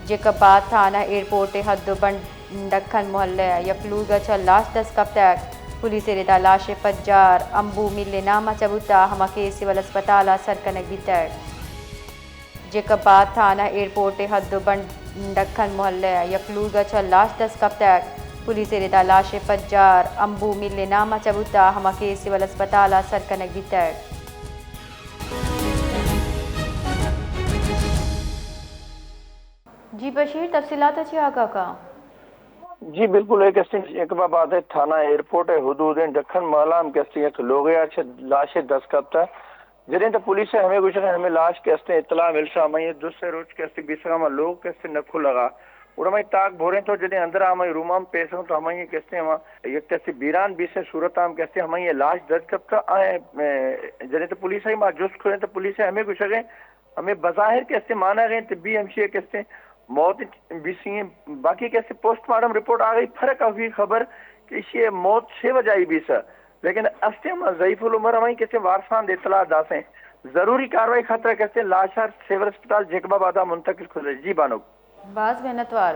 جیکاباد تھانہ ایئرپورٹ حد بند دکھن محلہ یکلوگا چھ لاش دستکب تک پولیس ردا لاش پجار امبو ملے نامہ چبوتا ہمہ کے سول اسپتال سرکنگ بیتک جیکاباد تھانہ ایئرپورٹ حد بند دکھن محلہ یکلوگا چھ لاش دستکب تک پولیس ردا لاش پجار امبو ملے نامہ چبوتا ہمہ کے سول اسپتال سرکنگ بیتک جی بشیر تفصیلات اچھی آگاہ کا جی بالکل ایک جیکاباد تھانہ ایئرپورٹ حدود دکھن محلہ ایک لوگیا لاش دستکب تھا جدیں تو پولیس ہمیں کچھ ہمیں لاش کے اطلاع مل سا ہمیں دوسرے روز کے بیسا لوگ کے نکھو لگا اور ہمیں تاک بھورے تو جدیں اندر ہمیں رومام پیسوں تو ہمیں کہتے ہیں یہ کیسے بیران بھی سے صورت ہم کہتے ہیں ہمیں یہ لاش دستکب تھا جدیں تو پولیس ہی ماں جس کھولیں تو پولیس ہمیں کچھ گئے ہمیں بظاہر کیسے مانا گئے طبی ہمشی کیسے موت بھی سی باقی کیسے پوسٹ مارٹم رپورٹ آ گئی فرق ہوئی خبر کہ یہ موت 6 بجے آئی بھی سر لیکن اسٹم ضعیف العمر ہمیں کیسے وارثان اطلاع داسیں ضروری کاروائی خاطر کیسے لاش سیول اسپتال جیکاباد منتقل کھلے جی بانو بعض محنت وار